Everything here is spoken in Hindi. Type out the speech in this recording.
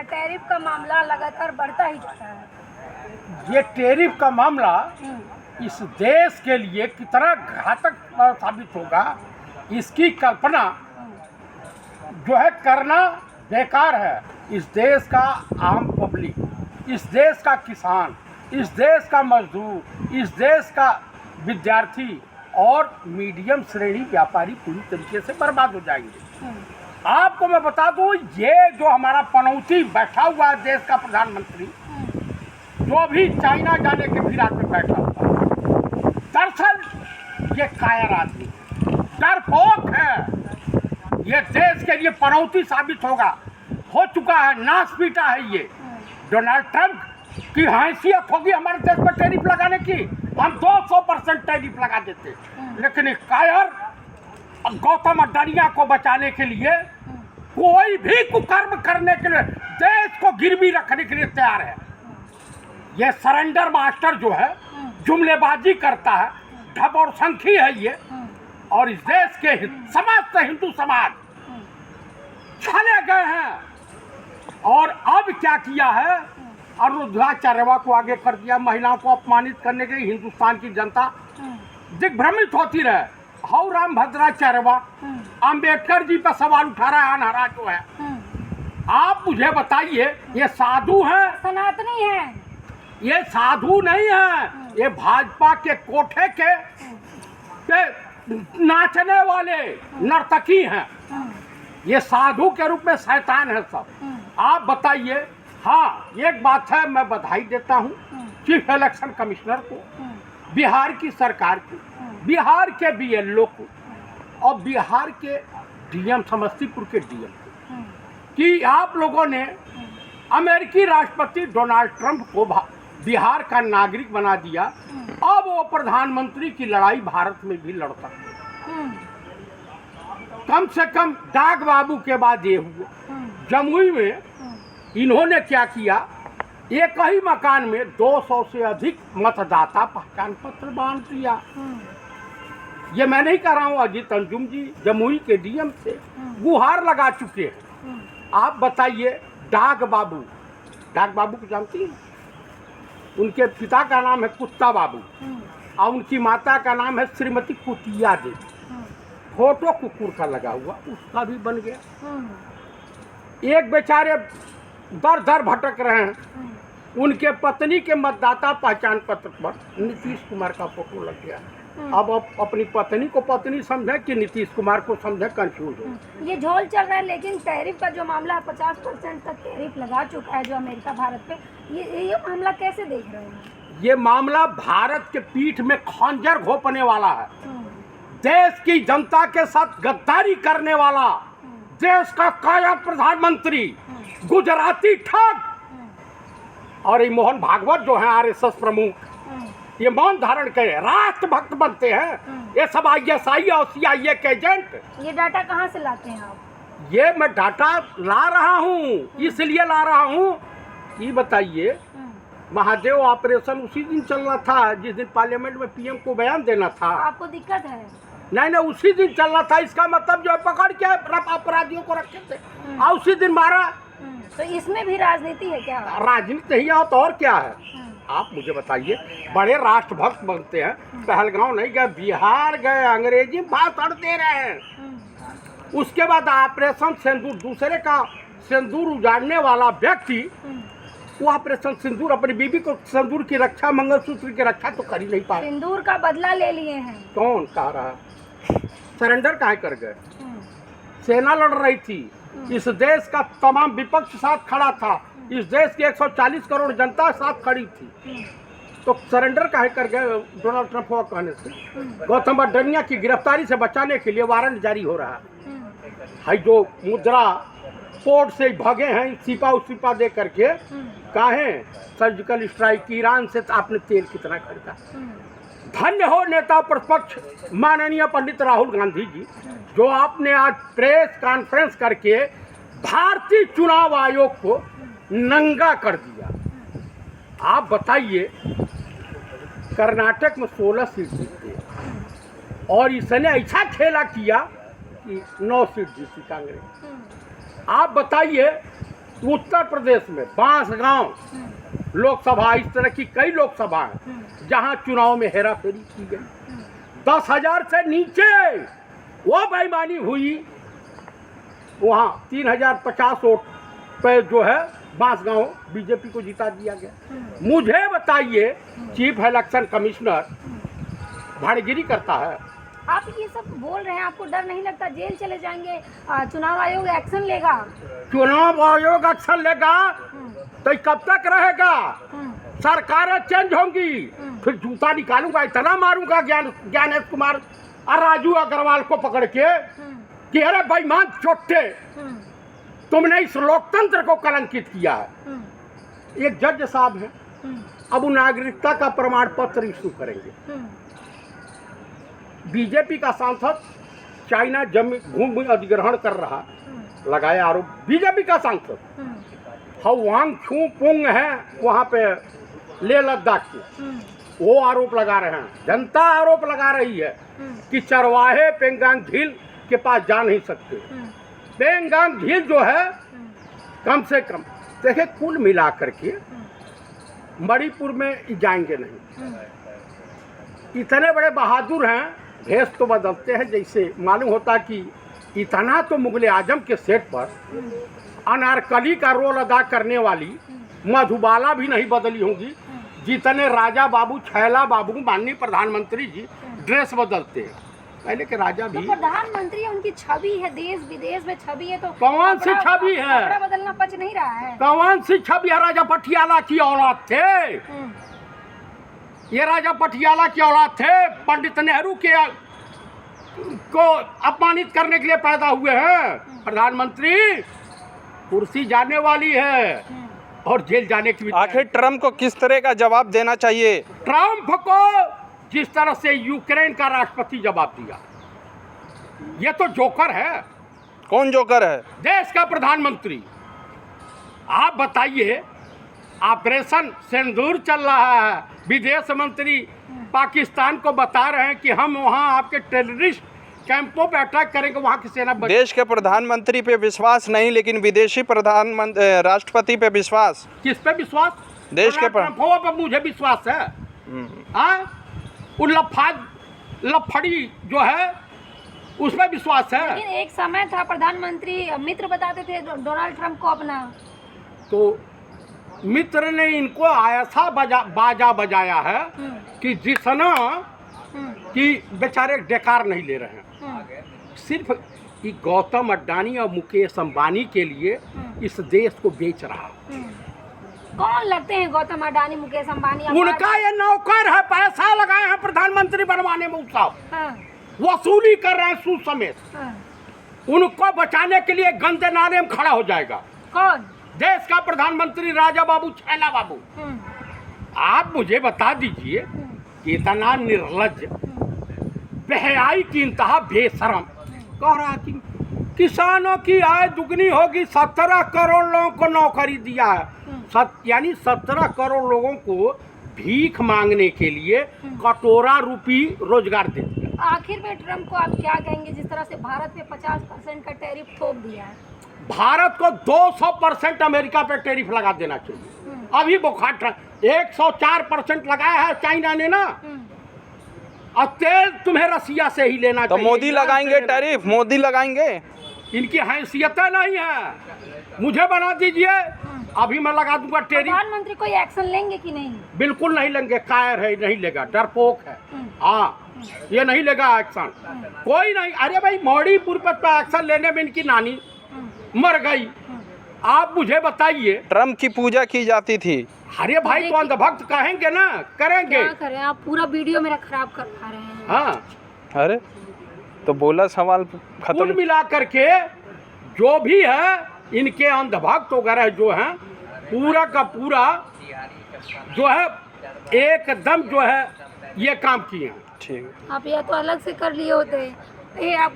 टैरिफ का मामला लगातार बढ़ता ही जा रहा है। ये टैरिफ का मामला इस देश के लिए कितना घातक साबित होगा, इसकी कल्पना जो है करना बेकार है। इस देश का आम पब्लिक, इस देश का किसान, इस देश का मजदूर, इस देश का विद्यार्थी और मीडियम श्रेणी व्यापारी पूरी तरीके से बर्बाद हो जाएंगे। आपको मैं बता दूं, ये जो हमारा पनौती बैठा हुआ है देश का प्रधानमंत्री, जो भी चाइना जाने के फिराक में बैठा हुआ है, दरअसल ये कायर आदमी, डरपोक है। ये देश के लिए पनौती साबित हो चुका है, नाश पीटा है ये। डोनाल्ड ट्रंप की हैसियत होगी हमारे देश पर टैरिफ लगाने की, हम 200% टैरिफ लगा देते, लेकिन एक कायर गौतम अडानिया को बचाने के लिए कोई भी कुकर्म करने के लिए, देश को गिरवी रखने के लिए तैयार है। ये सरेंडर मास्टर जो है, जुमलेबाजी करता है, ढब और संखी है ये। और इस देश के समाज से हिंदू समाज छले गए हैं। और अब क्या किया है, अरुणाचार्यवा को आगे कर दिया, महिलाओं को अपमानित करने के लिए हिंदुस्तान की जनता दिग्भ्रमित होती रहे। हाउ राम भद्राचार्यवा अंबेडकर जी पर सवाल उठा रहा है, अनहरा जो है। आप मुझे बताइए, ये साधु हैं? सनातनी हैं। ये साधु नहीं है, ये भाजपा के कोठे के नाचने वाले नर्तकी हैं। ये साधु के रूप में शैतान है सब। आप बताइए। हाँ, एक बात है, मैं बधाई देता हूँ चीफ इलेक्शन कमिश्नर को, बिहार की सरकार को, बिहार के बीएलओ को और बिहार के डीएम, समस्तीपुर के डीएम को, कि आप लोगों ने अमेरिकी राष्ट्रपति डोनाल्ड ट्रंप को बिहार का नागरिक बना दिया। अब वो प्रधानमंत्री की लड़ाई भारत में भी लड़ सकते। कम से कम डाक बाबू के बाद ये हुआ। जमुई में इन्होंने क्या किया, एक ही मकान में 200 से अधिक मतदाता पहचान पत्र बांट दिया। ये मैं नहीं कह रहा हूँ, अजीत अंजुम जी जमुई के डीएम से गुहार लगा चुके हैं। आप बताइए, डाक बाबू को जानती हैं? उनके पिता का नाम है कुत्ता बाबू और उनकी माता का नाम है श्रीमती कुतिया देवी। फोटो कुकुर का लगा हुआ, उसका भी बन गया। एक बेचारे दर दर भटक रहे हैं, उनके पत्नी के मतदाता पहचान पत्र पर नीतीश कुमार का फोटो लग गया। अब अपनी पत्नी को पत्नी समझे कि नीतीश कुमार को समझे, कंफ्यूज हो। ये झोल चल रहा है। लेकिन टैरिफ का जो मामला है, 50% तक टैरिफ लगा चुका है जो अमेरिका भारत पे, ये मामला कैसे देख रहे हैं? ये मामला भारत के पीठ में खंजर घोंपने वाला है, देश की जनता के साथ गद्दारी करने वाला, देश का काया प्रधानमंत्री, गुजराती ठग। और ये मोहन भागवत जो है आरएसएस प्रमुख, ये मौन धारण के राष्ट्रभक्त बनते हैं। ये सब ISI और CIA के एजेंट। ये डाटा कहाँ से लाते हैं आप? ये मैं डाटा ला रहा हूँ, इसलिए ला रहा हूँ। ये बताइए, महादेव ऑपरेशन उसी दिन चलना था जिस दिन पार्लियामेंट में PM को बयान देना था। आपको दिक्कत है? नहीं, उसी दिन चलना था। इसका मतलब जो है पकड़ के अपराधियों को रखे थे और उसी दिन मारा। तो इसमें भी राजनीति है क्या? राजनीति नहीं है तो और क्या है? आप मुझे बताइए, बड़े राष्ट्रभक्त बनते हैं, पहलगांव नहीं गए, बिहार गए, अंग्रेजी भाषण दे रहे हैं। उसके बाद ऑपरेशन सिंदूर, दूसरे का सिंदूर उजाड़ने वाला व्यक्ति, वो ऑपरेशन सिंदूर अपनी बीबी को सिंदूर की रक्षा, मंगलसूत्र की रक्षा तो कर ही नहीं पाए। सिंदूर का बदला ले लिए हैं। कौन कह रहा? सरेंडर काहे कर गए? सेना लड़ रही थी, इस देश का तमाम विपक्ष साथ खड़ा था, इस देश की 140 करोड़ जनता साथ खड़ी थी, तो सरेंडर काहे कर गए डोनाल्ड ट्रंप को कहने से? गौतम अडानिया की गिरफ्तारी से बचाने के लिए वारंट जारी हो रहा है। जो मुद्रा पोर्ट से भगे हैं सिपा दे करके, काहे सर्जिकल स्ट्राइक, ईरान से आपने तेल कितना खरीदा। धन्य हो नेता प्रतिपक्ष माननीय पंडित राहुल गांधी जी, जो आपने आज प्रेस कॉन्फ्रेंस करके भारतीय चुनाव आयोग को नंगा कर दिया। आप बताइए, कर्नाटक में 16 सीट जीते और इसने ऐसा खेला किया कि 9 सीट जीती कांग्रेस। आप बताइए, उत्तर प्रदेश में बांसगांव लोकसभा, इस तरह की कई लोकसभा हैं जहां चुनाव में हेरा फेरी की गई। 10,000 से नीचे वो बेईमानी हुई, वहाँ 3,050 वोट पे जो है बांसगांव बीजेपी को जिता दिया गया। मुझे बताइए, चीफ इलेक्शन कमिश्नर भाड़गिरी करता है। आप ये सब बोल रहे हैं, आपको डर नहीं लगता जेल चले जाएंगे? चुनाव आयोग एक्शन लेगा? चुनाव आयोग एक्शन लेगा तो ये कब तक रहेगा? सरकारें चेंज होंगी, फिर जूता निकालूंगा, इतना मारूंगा ज्ञानेश कुमार और राजू अग्रवाल को पकड़ के कि अरे बेईमान चोट्टे, तुमने इस लोकतंत्र को कलंकित किया है। एक जज साहब हैं, अब वो नागरिकता का प्रमाण पत्र इशू करेंगे। बीजेपी का सांसद चाइना भूमि अधिग्रहण कर रहा, लगाया आरोप। बीजेपी का सांसद वांग छू पुंग है वहाँ पे ले लद्दाख के, वो आरोप लगा रहे हैं। जनता आरोप लगा रही है कि चरवाहे पेंगांग झील के पास जा नहीं सकते। पेंगांग झील जो है कम से कम देखिए, कुल मिला करके मणिपुर में जाएंगे नहीं। इतने बड़े बहादुर हैं, भेष तो बदलते हैं। जैसे मालूम होता कि इतना तो मुगले आजम के सेट पर अनारकली का रोल अदा करने वाली मधुबाला भी नहीं बदली होंगी जितने राजा बाबू, छैला बाबू, माननीय प्रधानमंत्री जी ड्रेस बदलते हैं। पहले के राजा भी तो प्रधानमंत्री, उनकी छवि है, देश विदेश में छवि है, तो कौन सी छवि है? कपड़ा बदलना पच नहीं रहा है। कौन सी छवि है? राजा पटियाला की औलाद थे ये, राजा पटियाला की औलाद थे। पंडित नेहरू के को अपमानित करने के लिए पैदा हुए हैं। प्रधानमंत्री कुर्सी जाने वाली है और जेल जाने की भी। आखिर ट्रम्प को किस तरह का जवाब देना चाहिए? ट्रम्प को जिस तरह से यूक्रेन का राष्ट्रपति जवाब दिया, ये तो जोकर है। कौन जोकर है? देश का प्रधानमंत्री। आप बताइए, ऑपरेशन सिंदूर चल रहा है, विदेश मंत्री पाकिस्तान को बता रहे हैं कि हम वहां आपके टेररिस्ट कैंपों पे अटैक करेंगे, वहां की सेना। देश के प्रधानमंत्री पे विश्वास नहीं, लेकिन विदेशी राष्ट्रपति पे विश्वास। किस पे विश्वास? देश के पर मुझे विश्वास है। लफड़ी जो है उसमें विश्वास है। लेकिन एक समय था प्रधानमंत्री मित्र बताते थे डोनाल्ड ट्रम्प को अपना, तो मित्र ने इनको ऐसा बाजा बजाया है कि जिसना कि बेचारे डेकार नहीं ले रहे हैं। सिर्फ कि गौतम अडानी और मुकेश अंबानी के लिए इस देश को बेच रहा। कौन लगते हैं गौतम अडानी, मुकेश अंबानी? उनका ये नौकर है, पैसा लगाए हैं प्रधानमंत्री बनवाने में। वसूली कर रहे हैं सूद समेत। उनको बचाने के लिए गंदे नाले में खड़ा हो जाएगा। कौन? देश का प्रधानमंत्री राजा बाबू, छैला बाबू। आप मुझे बता दीजिए कि इतना निर्लज्ज, बेहयाई की इंतहा, बेशरम कह रहा कि किसानों की आय दुगनी होगी, 17 करोड़ लोगों को नौकरी दिया है। यानी 17 करोड़ लोगों को भीख मांगने के लिए कटोरा रूपी रोजगार दे दिया। आखिर में ट्रम्प को आप क्या कहेंगे, जिस तरह से भारत पे 50% का टैरिफ थोप दिया है? भारत को 200% अमेरिका पे टैरिफ लगा देना चाहिए। अभी बुखार 104% लगाया है चाइना ने ना। और तेल तुम्हें रसिया से ही लेना तो चाहिए। मोदी लगाएंगे टैरिफ? मोदी लगाएंगे? इनकी हैसियतें नहीं है। मुझे बना दीजिए, अभी मैं लगा दूंगा टैरिफ। प्रधानमंत्री कोई एक्शन लेंगे कि नहीं? बिल्कुल नहीं लेंगे, कायर है, नहीं लेगा, डरपोक है। हाँ, ये नहीं लेगा एक्शन, कोई नहीं। अरे भाई, मणिपुर पर एक्शन लेने में इनकी नानी मर गई। आप मुझे बताइए, ट्रम्प की पूजा की जाती थी। अरे भाई, तो अंधभक्त कहेंगे ना, करेंगे। क्या करें, आप पूरा वीडियो मेरा खराब कर पा रहे हैं। हाँ, अरे तो बोला सवाल खत्म। कुल मिला करके जो भी है, इनके अंधभक्त वगैरह जो हैं, पूरा का पूरा जो है एकदम जो है ये काम किए हैं। ठीक, आप या तो अलग से कर लिए होते, ये आप